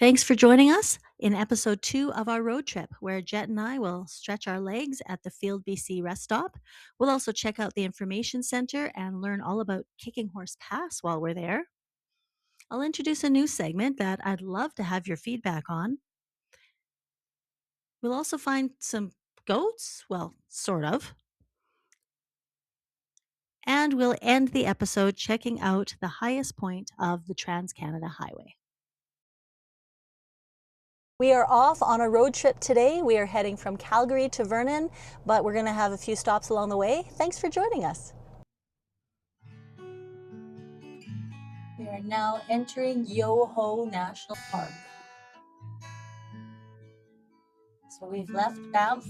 Thanks for joining us in episode 2 of our road trip, where Jet and I will stretch our legs at the Field BC rest stop. We'll also check out the information center and learn all about Kicking Horse Pass while we're there. I'll introduce a new segment that I'd love to have your feedback on. We'll also find some goats, well, sort of. And we'll end the episode checking out the highest point of the Trans-Canada Highway. We are off on a road trip today. We are heading from Calgary to Vernon, but we're going to have a few stops along the way. Thanks for joining us. We are now entering Yoho National Park. So we've left Banff.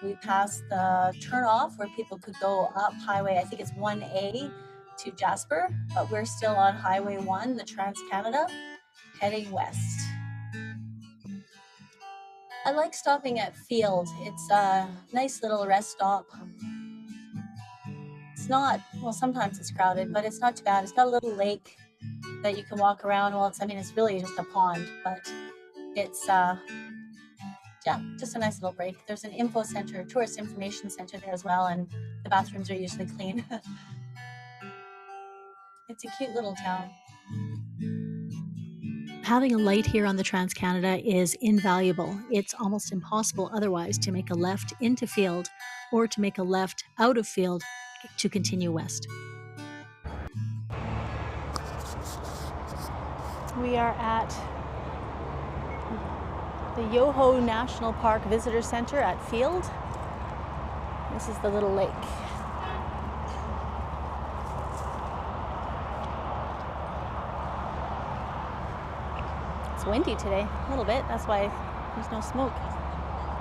We passed the turnoff where people could go up highway, I think it's 1A to Jasper, but we're still on Highway 1, the Trans-Canada, heading west. I like stopping at Field. It's a nice little rest stop. It's not, well, sometimes it's crowded, but it's not too bad. It's got a little lake that you can walk around. Well, it's really just a pond, but it's, just a nice little break. There's an info center, tourist information center there as well, and the bathrooms are usually clean. It's a cute little town. Having a light here on the Trans-Canada is invaluable. It's almost impossible otherwise to make a left into Field or to make a left out of Field to continue west. We are at the Yoho National Park Visitor Center at Field. This is the little lake. It's windy today, a little bit. That's why there's no smoke.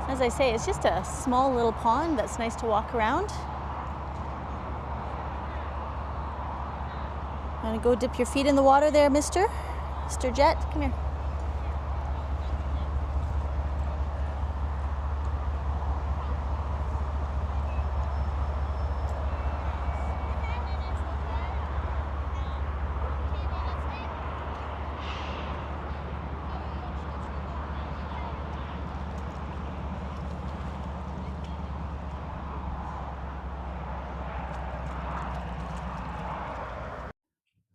As I say, it's just a small little pond that's nice to walk around. Want to go dip your feet in the water there, Mr. Jet? Come here.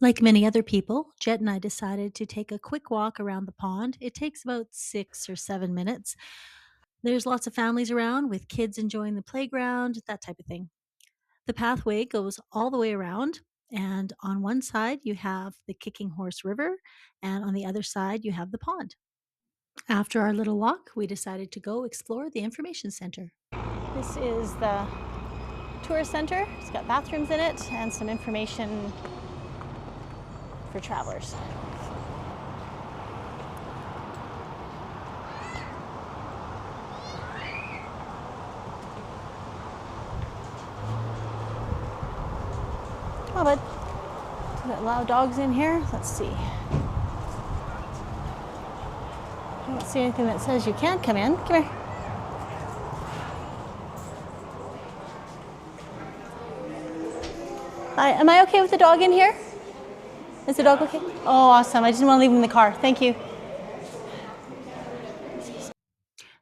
Like many other people, Jet and I decided to take a quick walk around the pond. It takes about 6 or 7 minutes. There's lots of families around with kids enjoying the playground, that type of thing. The pathway goes all the way around, and on one side you have the Kicking Horse River, and on the other side you have the pond. After our little walk, we decided to go explore the information center. This is the tourist center. It's got bathrooms in it and some information for travelers. Oh, but do they allow dogs in here? Let's see. I don't see anything that says you can't come in. Come here. Hi, am I okay with the dog in here? Is the dog okay? Oh, awesome. I didn't want to leave him in the car. Thank you.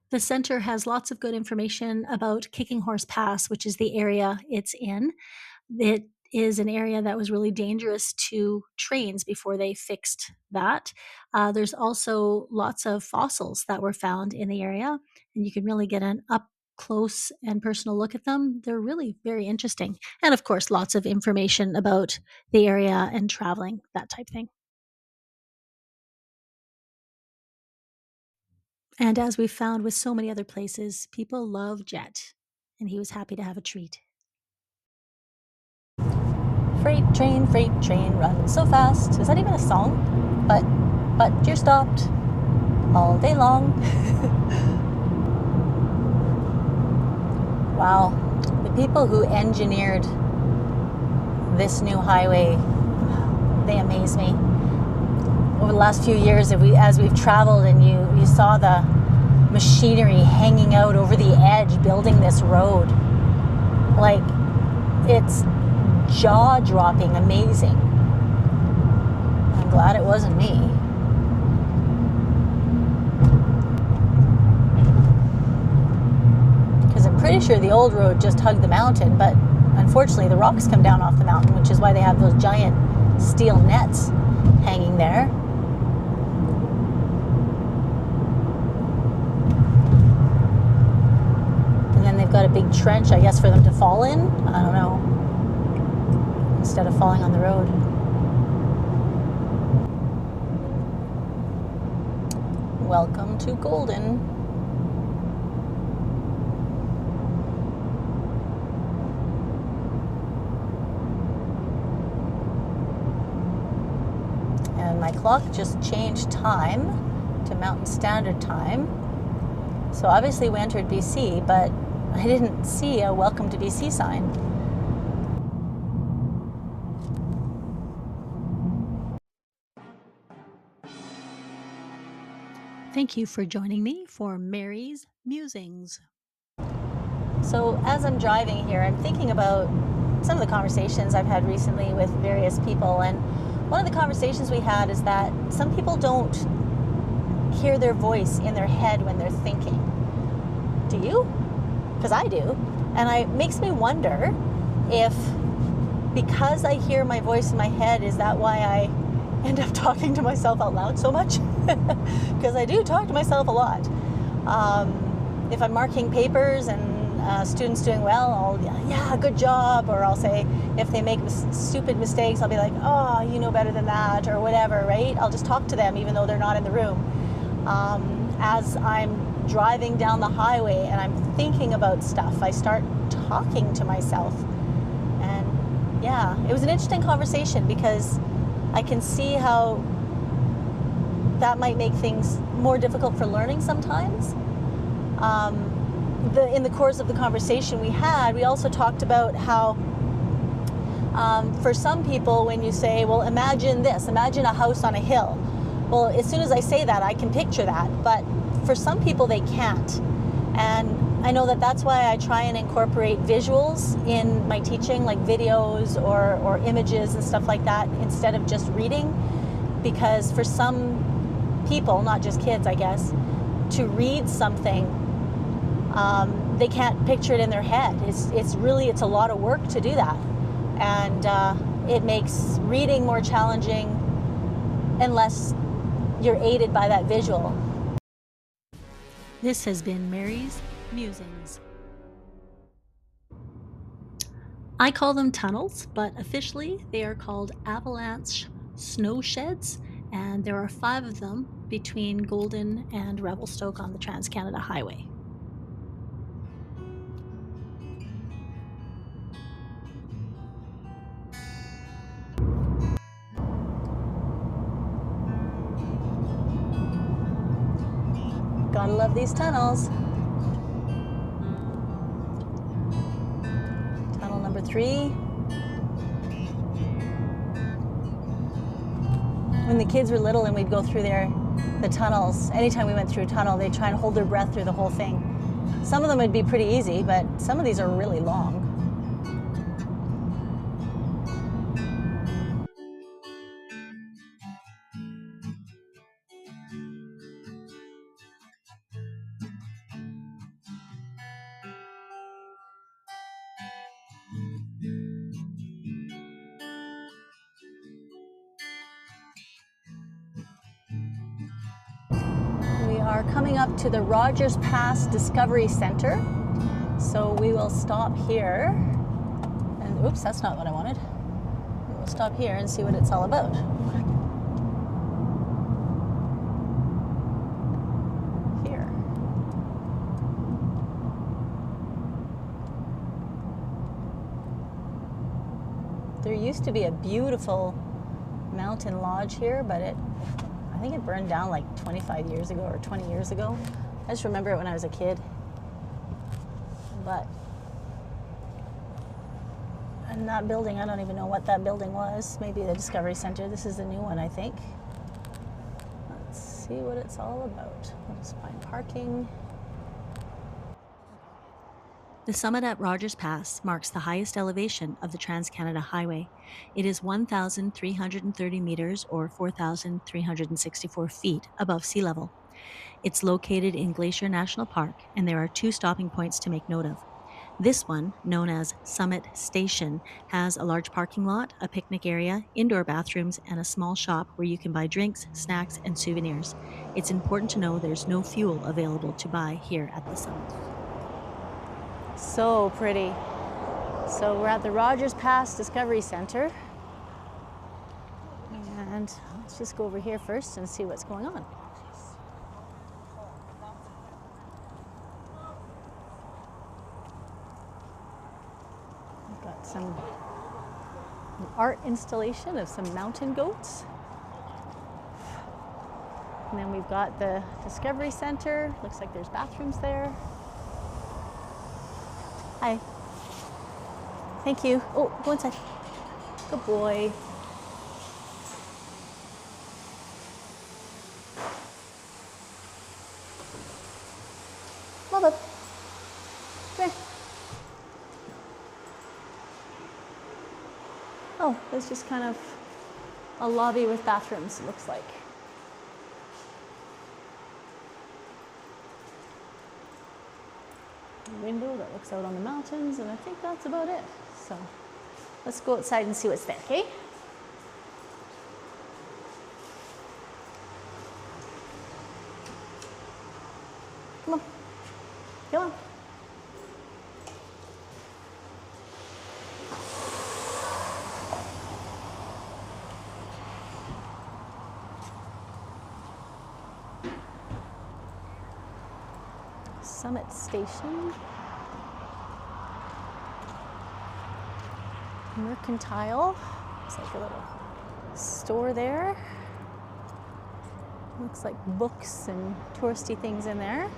The center has lots of good information about Kicking Horse Pass, which is the area it's in. It is an area that was really dangerous to trains before they fixed that. There's also lots of fossils that were found in the area, and you can really get an up close and personal look at them. They're really very interesting. And of course, lots of information about the area and traveling, that type thing. And as we've found with so many other places, people love Jet, and he was happy to have a treat. Freight train, run so fast. Is that even a song? But you're stopped all day long. Wow, the people who engineered this new highway, they amaze me. Over the last few years, as we've traveled and you saw the machinery hanging out over the edge building this road, like, it's jaw-dropping amazing. I'm glad it wasn't me. pretty sure the old road just hugged the mountain, but unfortunately the rocks come down off the mountain, which is why they have those giant steel nets hanging there. And then they've got a big trench, I guess, for them to fall in. I don't know. Instead of falling on the road. Welcome to Golden. And my clock just changed time to Mountain Standard Time. So obviously we entered BC, but I didn't see a Welcome to BC sign. Thank you for joining me for Mary's Musings. So as I'm driving here, I'm thinking about some of the conversations I've had recently with various people. And one of the conversations we had is that some people don't hear their voice in their head when they're thinking. Do you? Because I do. And it makes me wonder if, because I hear my voice in my head, is that why I end up talking to myself out loud so much? Because I do talk to myself a lot. If I'm marking papers and students doing well, I'll, yeah, good job. Or I'll say, if they make stupid mistakes, I'll be like, oh, you know better than that, or whatever, right? I'll just talk to them even though they're not in the room. As I'm driving down the highway and I'm thinking about stuff, I start talking to myself. And yeah, it was an interesting conversation because I can see how that might make things more difficult for learning sometimes. In the course of the conversation we had, we also talked about how for some people, when you say, well, imagine this, imagine a house on a hill. Well, as soon as I say that, I can picture that. But for some people, they can't. And I know that that's why I try and incorporate visuals in my teaching, like videos or images and stuff like that, instead of just reading. Because for some people, not just kids, I guess, to read something, they can't picture it in their head. It's a lot of work to do that. And it makes reading more challenging unless you're aided by that visual. This has been Mary's Musings. I call them tunnels, but officially they are called avalanche snow sheds, and there are 5 of them between Golden and Revelstoke on the Trans-Canada Highway. Gotta love these tunnels. Tunnel number 3. When the kids were little and we'd go through the tunnels, anytime we went through a tunnel, they'd try and hold their breath through the whole thing. Some of them would be pretty easy, but some of these are really long. We are coming up to the Rogers Pass Discovery Center. So we will stop here. And oops, that's not what I wanted. We'll stop here and see what it's all about. Here. There used to be a beautiful mountain lodge here, but I think it burned down like 25 years ago or 20 years ago. I just remember it when I was a kid. But, and that building, I don't even know what that building was. Maybe the Discovery Center. This is the new one, I think. Let's see what it's all about. Let's find parking. The summit at Rogers Pass marks the highest elevation of the Trans-Canada Highway. It is 1,330 meters or 4,364 feet above sea level. It's located in Glacier National Park, and there are 2 stopping points to make note of. This one, known as Summit Station, has a large parking lot, a picnic area, indoor bathrooms, and a small shop where you can buy drinks, snacks, and souvenirs. It's important to know there's no fuel available to buy here at the summit. So pretty. So we're at the Rogers Pass Discovery Center. And let's just go over here first and see what's going on. We've got an art installation of some mountain goats. And then we've got the Discovery Center. Looks like there's bathrooms there. Hi. Thank you. Oh, go inside. Good boy. Mother. Come here. Oh, there's just kind of a lobby with bathrooms, it looks like. A window that looks out on the mountains, and I think that's about it. So let's go outside and see what's there, okay? Come on. Come on. Summit Station. Mercantile. Looks like a little store there. Looks like books and touristy things in there.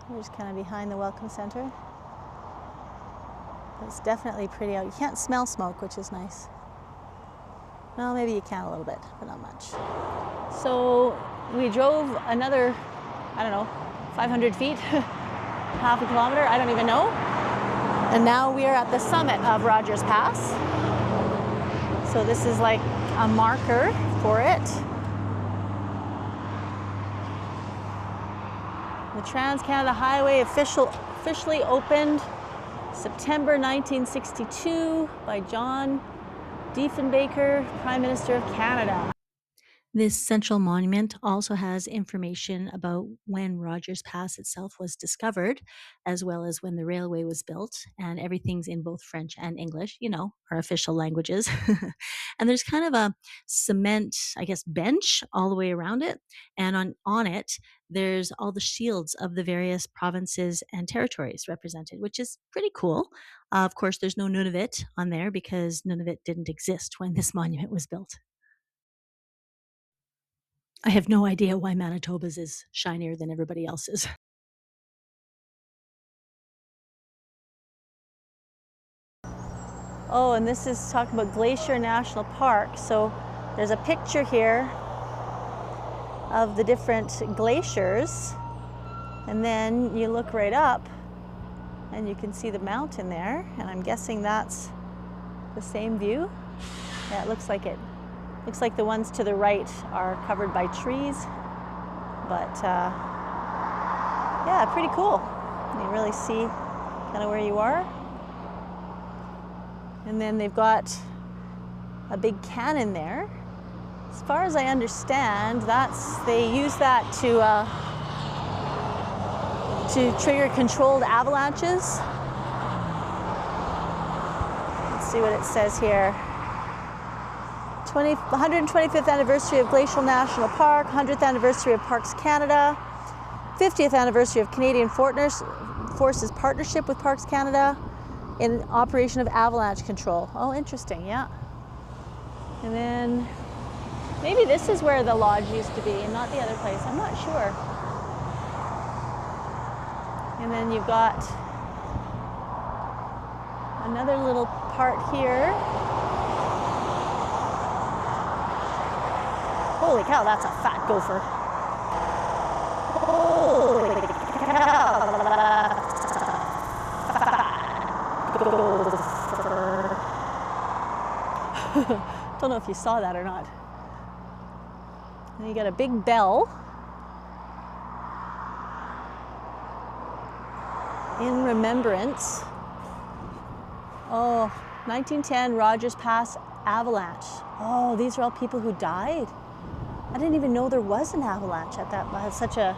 We're just kind of behind the Welcome Center. It's definitely pretty out. You can't smell smoke, which is nice. Well, maybe you can a little bit, but not much. So we drove another, I don't know, 500 feet, half a kilometer, I don't even know. And now we are at the summit of Rogers Pass. So this is like a marker for it. The Trans-Canada Highway officially opened September 1962 by John Diefenbaker, Prime Minister of Canada. This central monument also has information about when Rogers Pass itself was discovered, as well as when the railway was built, and everything's in both French and English, you know, our official languages. And there's kind of a cement, I guess, bench all the way around it, and on it, there's all the shields of the various provinces and territories represented, which is pretty cool. Of course, there's no Nunavut on there because Nunavut didn't exist when this monument was built. I have no idea why Manitoba's is shinier than everybody else's. Oh, and this is talking about Glacier National Park. So there's a picture here of the different glaciers. And then you look right up and you can see the mountain there. And I'm guessing that's the same view. Yeah, it looks like it. Looks like the ones to the right are covered by trees, but yeah, pretty cool. You really see kind of where you are. And then they've got a big cannon there. As far as I understand, they use that to trigger controlled avalanches. Let's see what it says here. 125th anniversary of Glacier National Park, 100th anniversary of Parks Canada, 50th anniversary of Canadian Forces partnership with Parks Canada in operation of avalanche control. Oh, interesting, yeah. And then maybe this is where the lodge used to be and not the other place. I'm not sure. And then you've got another little part here. Holy cow, that's a fat gopher. Holy cow. Don't know if you saw that or not. And you got a big bell in remembrance. Oh, 1910 Rogers Pass avalanche. Oh, these are all people who died. I didn't even know there was an avalanche at that, such a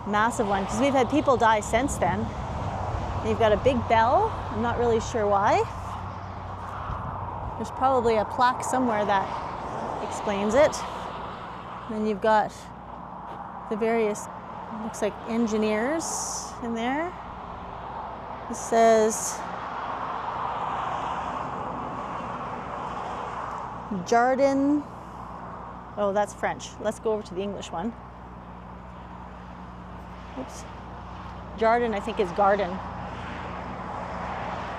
massive one, because we've had people die since then. And you've got a big bell. I'm not really sure why. There's probably a plaque somewhere that explains it. And then you've got the various, looks like engineers in there. It says Jardin. Oh, that's French. Let's go over to the English one. Oops. Jardin, I think, is garden.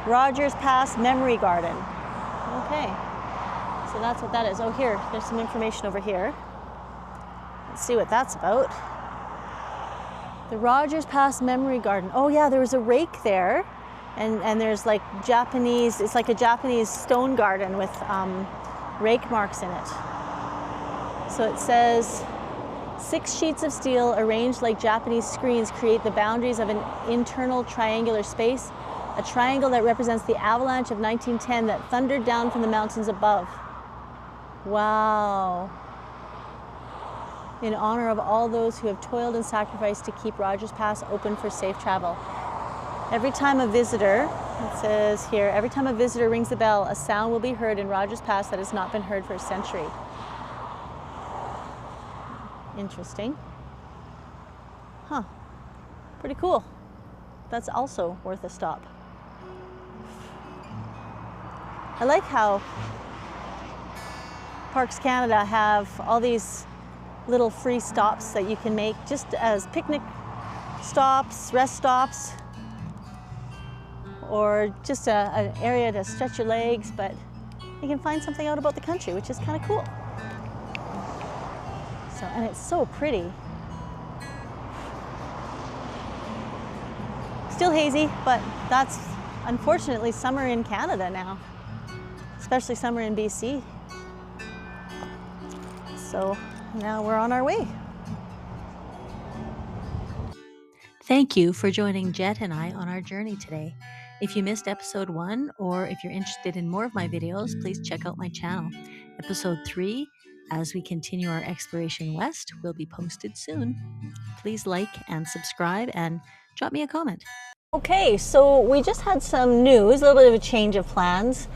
Rogers Pass Memory Garden. Okay. So that's what that is. Oh, here, there's some information over here. Let's see what that's about. The Rogers Pass Memory Garden. Oh yeah, there was a rake there. And there's like Japanese, it's like a Japanese stone garden with rake marks in it. So it says, 6 sheets of steel arranged like Japanese screens create the boundaries of an internal triangular space, a triangle that represents the avalanche of 1910 that thundered down from the mountains above. Wow. In honor of all those who have toiled and sacrificed to keep Rogers Pass open for safe travel. Every time a visitor, it says here, every time a visitor rings the bell, a sound will be heard in Rogers Pass that has not been heard for a century. Interesting. Huh. Pretty cool. That's also worth a stop. I like how Parks Canada have all these little free stops that you can make just as picnic stops, rest stops, or just an area to stretch your legs, but you can find something out about the country, which is kind of cool. So, and it's so pretty. Still hazy, but that's unfortunately summer in Canada now, especially summer in BC. So now we're on our way. Thank you for joining Jet and I on our journey today. If you missed episode 1, or if you're interested in more of my videos, please check out my channel. Episode 3, as we continue our exploration west, will be posted soon. Please like and subscribe and drop me a comment. Okay, so we just had some news, a little bit of a change of plans.